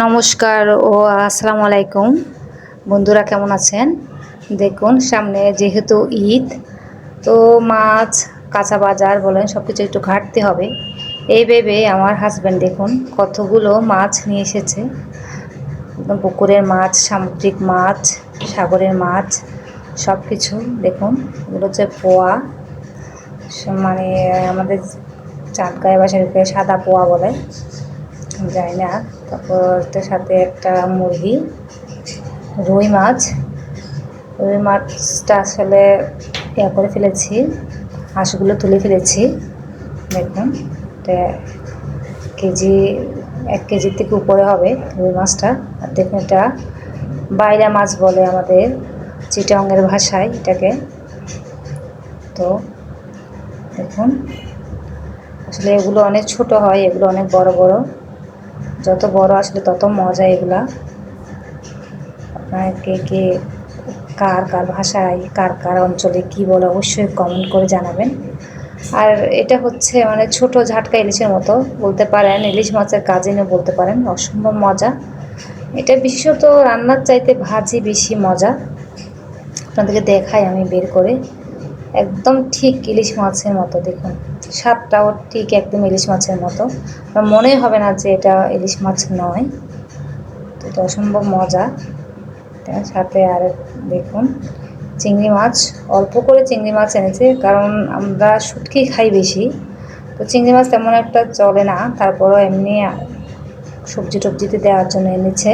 নমস্কার ও আসসালামু আলাইকুম। বন্ধুরা কেমন আছেন? দেখুন সামনে যেহেতু ঈদ, তো মাছ কাঁচা বাজার বলেন সব কিছু একটু ঘাটতে হবে। এই ভেবে আমার হাজব্যান্ড দেখুন কতগুলো মাছ নিয়ে এসেছে। একদম পুকুরের মাছ, সামুদ্রিক মাছ, সাগরের মাছ, সব কিছু দেখুন। এগুলো হচ্ছে পোয়া, মানে আমাদের চাটগাঁয়ে বাসায় সাদা পোয়া বলে, জানি না। তারপর তার সাথে একটা মুরগি, রুই মাছটা আসলে করে ফেলেছি, হাঁসগুলো তুলে ফেলেছি। দেখুন এটা কেজি 1 কেজির থেকে উপরে হবে রুই মাছটা। আর দেখুন এটা বাইরা মাছ বলে আমাদের চিটাঙ্গের ভাষায় এটাকে। তো দেখুন আসলে এগুলো অনেক ছোট হয়, এগুলো অনেক বড় বড়। যত বড় আসলে তত মজা এগুলা। আপনার কে কার কার ভাষায় কার কার অঞ্চলে কী বলে অবশ্যই কমেন্ট করে জানাবেন। আর এটা হচ্ছে মানে ছোট ঝাটকা ইলিশের মতো বলতে পারেন, ইলিশ মাছের কাজিনও বলতে পারেন। অসম্ভব মজা এটা, বিশেষত রান্নার চাইতে ভাজি বেশি মজা। আপনাদেরকে দেখাই আমি বের করে, একদম ঠিক ইলিশ মাছের মতো। দেখুন স্বাদটাও ঠিক একদম ইলিশ মাছের মতো, মনেই হবে না যে এটা ইলিশ মাছ নয়। তো এটা অসম্ভব মজা। তার সাথে আর দেখুন চিংড়ি মাছ, অল্প করে চিংড়ি মাছ এনেছে, কারণ আমরা শুটকি খাই বেশি, তো চিংড়ি মাছ তেমন একটা চলে না। তারপরও এমনি সবজি টবজিতে দেওয়ার জন্য এনেছে।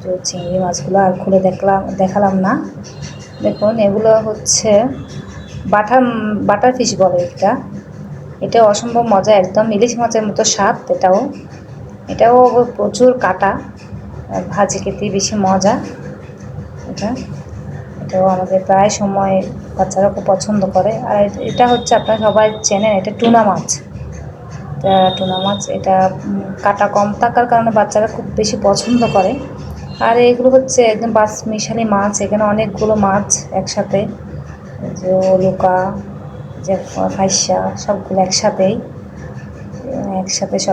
তো চিংড়ি মাছগুলো আর খুলে দেখালাম না। দেখুন এগুলো হচ্ছে বাটার ফিশ বলে এটা অসম্ভব মজা, একদম ইলিশ মাছের মতো স্বাদ। এটাও প্রচুর কাটা, ভাজি খেতে বেশি মজা। এটাও আমাদের প্রায় সময় বাচ্চারা খুব পছন্দ করে। আর এটা হচ্ছে আপনারা সবাই চেনেন, এটা টুনা মাছ। এটা কাটা কম থাকার কারণে বাচ্চারা খুব বেশি পছন্দ করে। আর এগুলো হচ্ছে একদম মিশালি মাছ, এখানে অনেকগুলো মাছ একসাথে, যে লুকা, যে ফাইসা, সবগুলো একসাথে সব